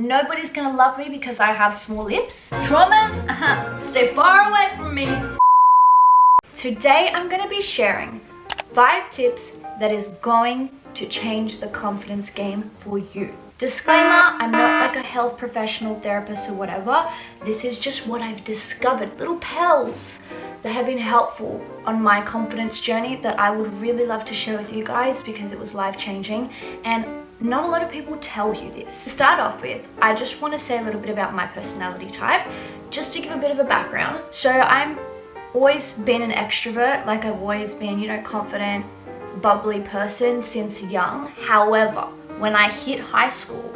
Nobody's gonna love me because I have small lips. Traumas? Stay far away from me. Today I'm gonna be sharing 5 tips that is going to change the confidence game for you. Disclaimer, I'm not like a health professional, therapist or whatever. This is just what I've discovered, little pearls that have been helpful on my confidence journey that I would really love to share with you guys because it was life-changing, and not a lot of people tell you this. To start off with, I just want to say a little bit about my personality type, just to give a bit of a background. So I'm always been an extrovert, like I've always been, confident, bubbly person since young. However, when I hit high school,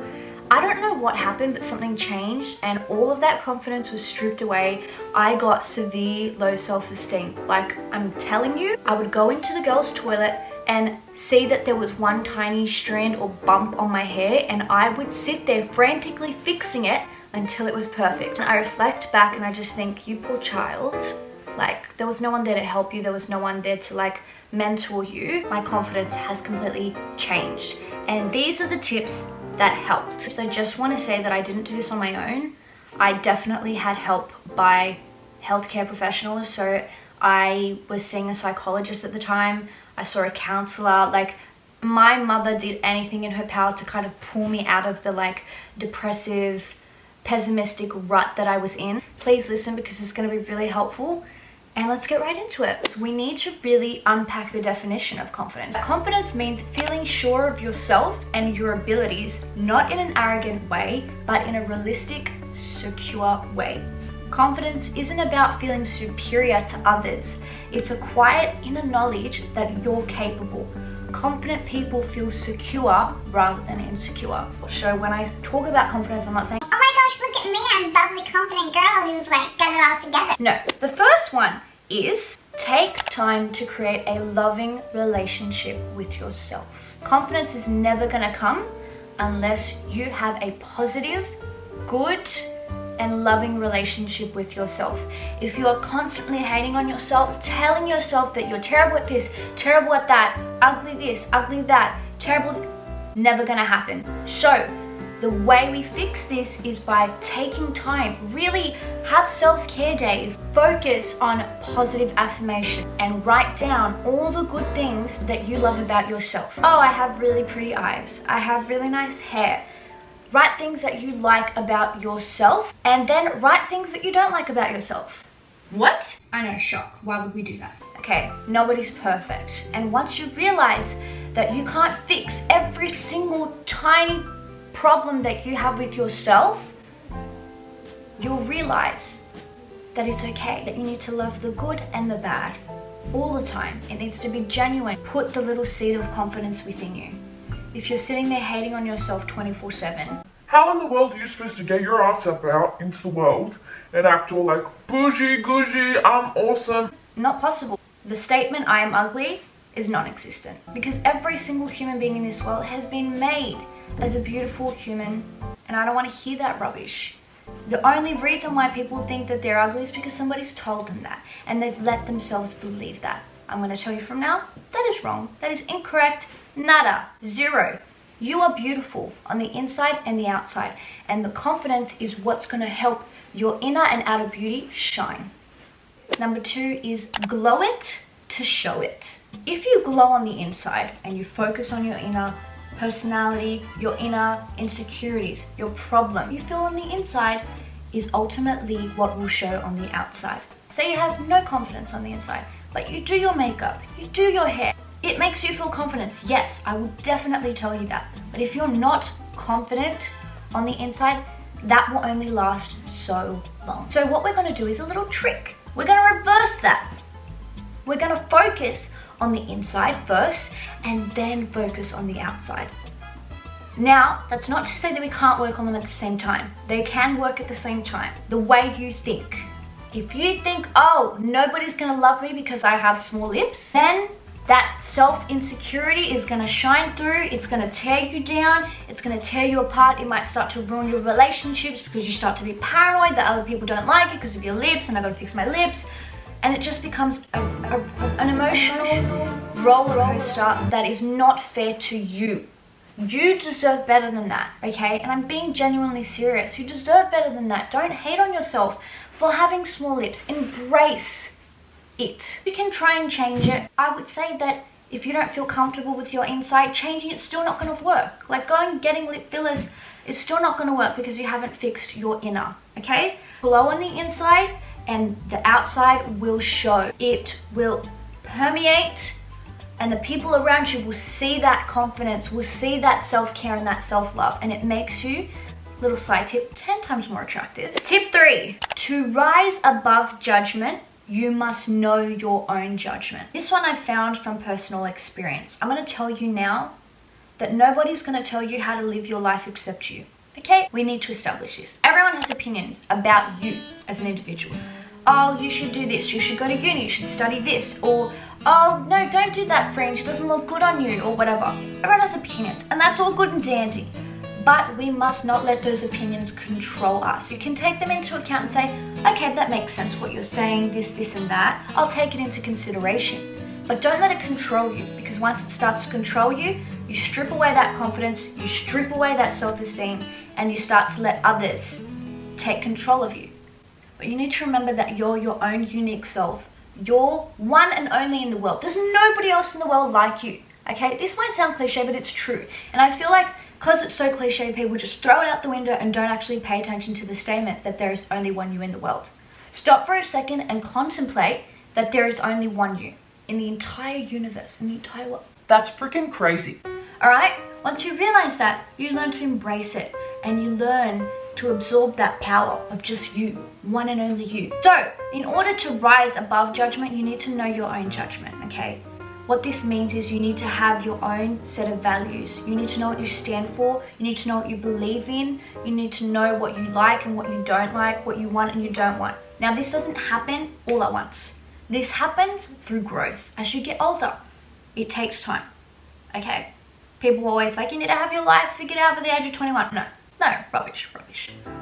I don't know what happened, but something changed and all of that confidence was stripped away. I got severe low self-esteem. Like, I'm telling you, I would go into the girls' toilet and see that there was one tiny strand or bump on my hair, and I would sit there frantically fixing it until it was perfect. And I reflect back and I just think, you poor child, like there was no one there to help you, there was no one there to mentor you. My confidence has completely changed, and these are the tips that helped. So I just want to say that I didn't do this on my own. I definitely had help by healthcare professionals. So I was seeing a psychologist at the time. I saw a counselor. Like, my mother did anything in her power to kind of pull me out of the depressive, pessimistic rut that I was in. Please listen because it's going to be really helpful. And let's get right into it. We need to really unpack the definition of confidence. Confidence means feeling sure of yourself and your abilities, not in an arrogant way, but in a realistic, secure way. Confidence isn't about feeling superior to others. It's a quiet inner knowledge that you're capable. Confident people feel secure rather than insecure. So when I talk about confidence, I'm not saying, oh my gosh, look at me, I'm a bubbly, confident girl who's got it all together. No, the first one is take time to create a loving relationship with yourself. Confidence is never gonna come unless you have a positive, good, and loving relationship with yourself. If you are constantly hating on yourself, telling yourself that you're terrible at this, terrible at that, ugly this, ugly that, terrible, never gonna happen. So the way we fix this is by taking time, really have self-care days, focus on positive affirmation, and write down all the good things that you love about yourself. Oh, I have really pretty eyes. I have really nice hair. Write things that you like about yourself, and then write things that you don't like about yourself. What? I know, shock. Why would we do that? Okay, nobody's perfect. And once you realize that you can't fix every single tiny problem that you have with yourself, you'll realize that it's okay, that you need to love the good and the bad all the time. It needs to be genuine. Put the little seed of confidence within you. If you're sitting there hating on yourself 24/7, how in the world are you supposed to get your ass up out into the world and act all like bougie, gougie, I'm awesome? Not possible. The statement I am ugly is non-existent, because every single human being in this world has been made as a beautiful human, and I don't want to hear that rubbish. The only reason why people think that they're ugly is because somebody's told them that, and they've let themselves believe that. I'm going to tell you from now, that is wrong. That is incorrect. Nada. Zero. You are beautiful on the inside and the outside, and the confidence is what's going to help your inner and outer beauty shine. Number 2 is glow it to show it. If you glow on the inside and you focus on your inner personality, your inner insecurities, your problem, you feel on the inside is ultimately what will show on the outside. Say you have no confidence on the inside, but you do your makeup, you do your hair, it makes you feel confident. Yes, I will definitely tell you that. But if you're not confident on the inside, that will only last so long. So what we're going to do is a little trick. We're going to reverse that. We're going to focus on the inside first and then focus on the outside. Now, that's not to say that we can't work on them at the same time. They can work at the same time. The way you think. If you think, oh, nobody's going to love me because I have small lips, then that self-insecurity is going to shine through. It's going to tear you down. It's going to tear you apart. It might start to ruin your relationships because you start to be paranoid that other people don't like you because of your lips, and I've got to fix my lips. And it just becomes an emotional roller coaster that is not fair to you. You deserve better than that, okay? And I'm being genuinely serious. You deserve better than that. Don't hate on yourself for having small lips. Embrace it. You can try and change it. I would say that if you don't feel comfortable with your inside, changing it's still not going to work. Like going and getting lip fillers is still not going to work because you haven't fixed your inner, okay? Glow on the inside and the outside will show. It will permeate, and the people around you will see that confidence, will see that self-care and that self-love, and it makes you, little side tip, 10 times more attractive. Tip 3, to rise above judgment, you must know your own judgment. This one I found from personal experience. I'm going to tell you now that nobody's going to tell you how to live your life except you. Okay? We need to establish this. Everyone has opinions about you as an individual. Oh, you should do this. You should go to uni. You should study this. Or, oh, no, don't do that, fringe. It doesn't look good on you, or whatever. Everyone has opinions, and that's all good and dandy. But we must not let those opinions control us. You can take them into account and say, okay, that makes sense what you're saying, this, and that. I'll take it into consideration. But don't let it control you, because once it starts to control you, you strip away that confidence, you strip away that self-esteem, and you start to let others take control of you. But you need to remember that you're your own unique self. You're one and only in the world. There's nobody else in the world like you. Okay? This might sound cliche, but it's true. And I feel like because it's so cliche, people just throw it out the window and don't actually pay attention to the statement that there is only one you in the world. Stop for a second and contemplate that there is only one you in the entire universe, in the entire world. That's freaking crazy. Alright? Once you realize that, you learn to embrace it and you learn to absorb that power of just you, one and only you. So, in order to rise above judgment, you need to know your own judgment, okay? What this means is you need to have your own set of values. You need to know what you stand for. You need to know what you believe in. You need to know what you like and what you don't like, what you want and you don't want. Now, this doesn't happen all at once. This happens through growth. As you get older, it takes time, okay? People are always like, you need to have your life figured out by the age of 21. No, rubbish.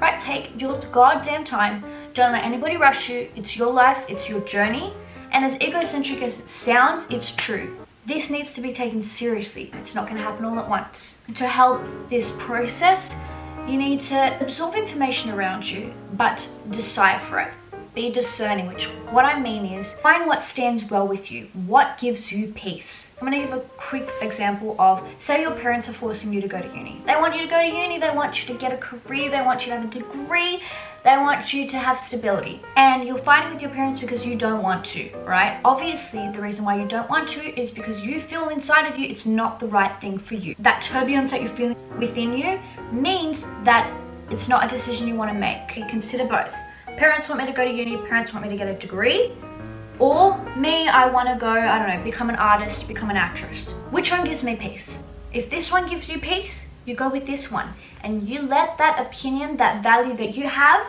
Right, take your goddamn time. Don't let anybody rush you. It's your life, it's your journey. And as egocentric as it sounds, it's true. This needs to be taken seriously. It's not going to happen all at once. To help this process, you need to absorb information around you, but decipher it. Be discerning, which what I mean is find what stands well with you, what gives you peace. I'm going to give a quick example of, say your parents are forcing you to go to uni. They want you to go to uni, they want you to get a career, they want you to have a degree, they want you to have stability. And you're fighting with your parents because you don't want to, right? Obviously, the reason why you don't want to is because you feel inside of you it's not the right thing for you. That turbulence that you're feeling within you means that it's not a decision you want to make. You consider both. Parents want me to go to uni, parents want me to get a degree, or me, I want to go, I don't know, become an artist, become an actress. Which one gives me peace? If this one gives you peace, you go with this one. And you let that opinion, that value that you have,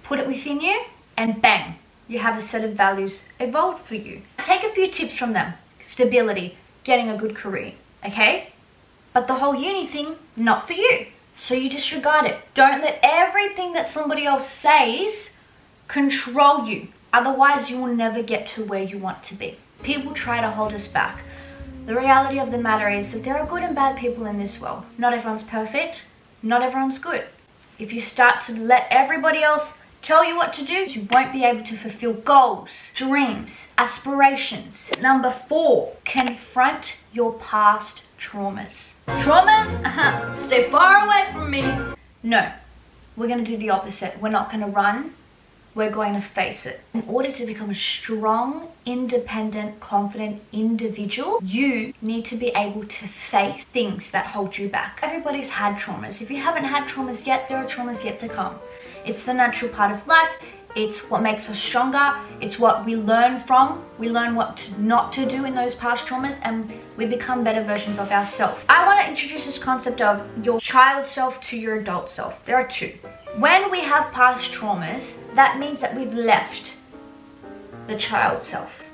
put it within you, and bang, you have a set of values evolved for you. Take a few tips from them. Stability, getting a good career, okay? But the whole uni thing, not for you. So you disregard it. Don't let everything that somebody else says control you. Otherwise, you will never get to where you want to be. People try to hold us back. The reality of the matter is that there are good and bad people in this world. Not everyone's perfect. Not everyone's good. If you start to let everybody else tell you what to do, you won't be able to fulfill goals, dreams, aspirations. Number 4, confront your past traumas. Traumas? Stay far away from me. No, we're going to do the opposite. We're not going to run. We're going to face it. In order to become a strong, independent, confident individual, you need to be able to face things that hold you back. Everybody's had traumas. If you haven't had traumas yet, there are traumas yet to come. It's the natural part of life. It's what makes us stronger. It's what we learn from. We learn what not to do in those past traumas, and we become better versions of ourselves. I want to introduce this concept of your child self to your adult self. There are two. When we have past traumas, that means that we've left the child self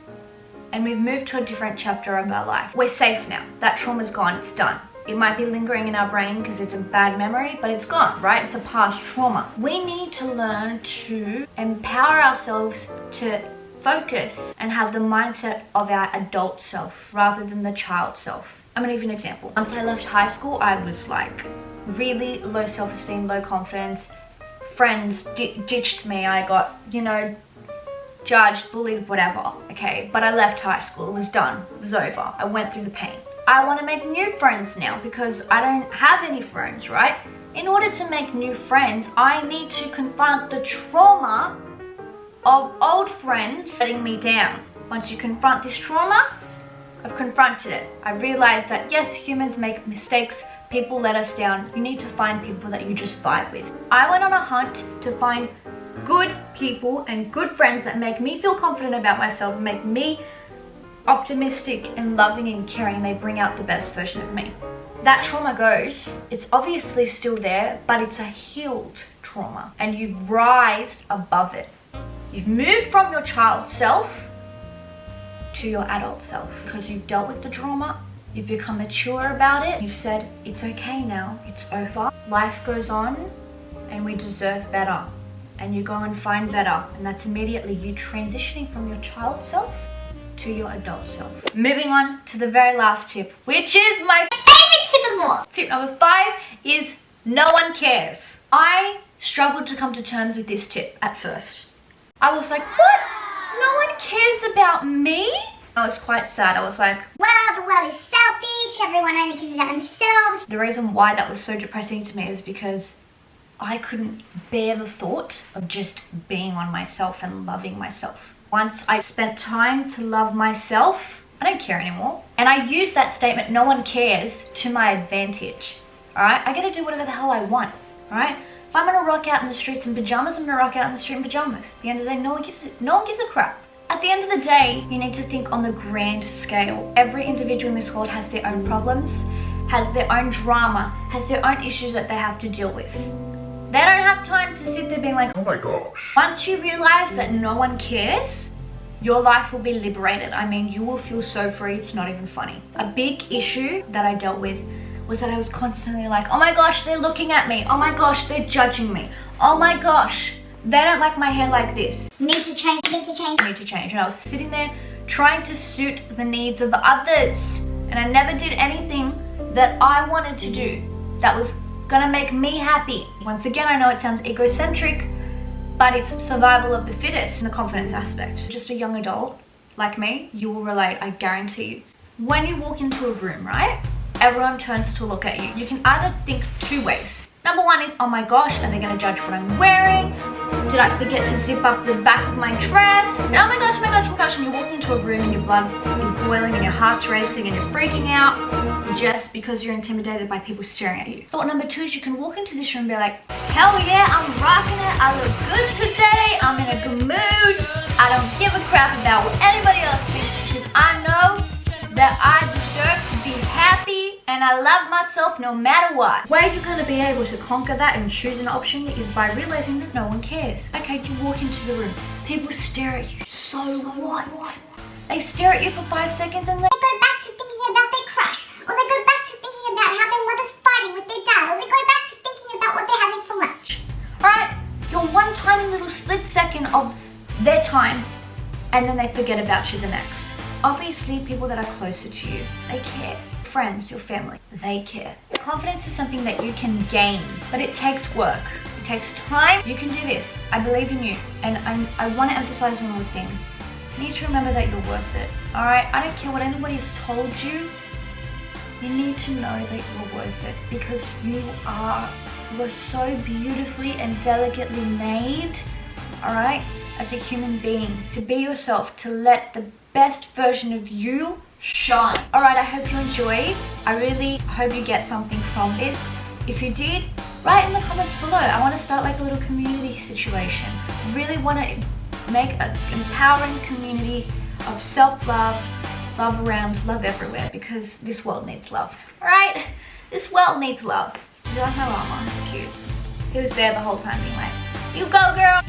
and we've moved to a different chapter of our life. We're safe now. That trauma's gone. It's done. It might be lingering in our brain because it's a bad memory, but it's gone, right? It's a past trauma. We need to learn to empower ourselves to focus and have the mindset of our adult self rather than the child self. I'm gonna give you an example. Once I left high school, I was like really low self-esteem, low confidence. Friends ditched me. I got, you know, judged, bullied, whatever, okay? But I left high school. It was done. It was over. I went through the pain. I want to make new friends now because I don't have any friends, right? In order to make new friends, I need to confront the trauma of old friends letting me down. Once you confront this trauma, I've confronted it. I realized that yes, humans make mistakes. People let us down. You need to find people that you just vibe with. I went on a hunt to find good people and good friends that make me feel confident about myself, make me optimistic and loving and caring. They bring out the best version of me. That trauma goes, it's obviously still there, but it's a healed trauma and you've rised above it. You've moved from your child self to your adult self because you've dealt with the trauma. You've become mature about it. You've said, it's okay now, it's over. Life goes on and we deserve better. And you go and find better. And that's immediately you transitioning from your child self to your adult self. Moving on to the very last tip, which is my favorite tip of all. Tip number 5 is no one cares. I struggled to come to terms with this tip at first. I was like, what? No one cares about me? I was quite sad. I was like, well, the world is selfish, everyone only cares about themselves. The reason why that was so depressing to me is because I couldn't bear the thought of just being on myself and loving myself. Once I spent time to love myself, I don't care anymore. And I use that statement, no one cares, to my advantage. Alright? I get to do whatever the hell I want. Alright? If I'm gonna rock out in the streets in pajamas, I'm gonna rock out in the street in pajamas. At the end of the day, no one gives a crap. At the end of the day, you need to think on the grand scale. Every individual in this world has their own problems, has their own drama, has their own issues that they have to deal with. They don't have time to sit there being like, Oh my gosh. once you realize that no one cares, your life will be liberated. I mean, you will feel so free, it's not even funny. A big issue that I dealt with was that I was constantly like, oh my gosh, they're looking at me. Oh my gosh, they're judging me. Oh my gosh, they don't like my hair like this. Need to change, need to change. Need to change. And I was sitting there trying to suit the needs of others. And I never did anything that I wanted to do that was gonna make me happy. Once again, I know it sounds egocentric, but it's survival of the fittest in the confidence aspect. Just a young adult like me, you will relate, I guarantee you. When you walk into a room, right? Everyone turns to look at you. You can either think 2 ways. Number 1 is, oh my gosh, are they gonna judge what I'm wearing? Did I forget to zip up the back of my dress? Oh my gosh, oh my gosh, oh my gosh. And you walk into a room and your blood is boiling and your heart's racing and you're freaking out just because you're intimidated by people staring at you. Thought number 2 is you can walk into this room and be like, hell yeah, I'm rocking it. I look good today. I'm in a good mood. I don't give a crap about what anybody else thinks because I know that I deserve to be happy and I love myself no matter what. The way you're going to be able to conquer that and choose an option is by realizing that no one cares. Okay, you walk into the room, people stare at you, so what? They stare at you for 5 seconds and They go back to thinking about their crush, or they go back to thinking about how their mother's fighting with their dad, or they go back to thinking about what they're having for lunch. Alright, you're one tiny little split second of their time and then they forget about you the next. Obviously, people that are closer to you, they care. Friends, your family, they care. Confidence is something that you can gain, but it takes work. It takes time. You can do this. I believe in you. And I want to emphasize one more thing. You need to remember that you're worth it. Alright? I don't care what anybody's told you. You need to know that you're worth it because you are so beautifully and delicately made, alright, as a human being. To be yourself, to let the best version of you shine. Alright, I hope you enjoyed. I really hope you get something from this. If you did, write in the comments below. I want to start like a little community situation. I really want to make an empowering community of self-love, love around, love everywhere, because this world needs love. Alright? This world needs love. You like my llama? It's cute. He was there the whole time being like, you go girl!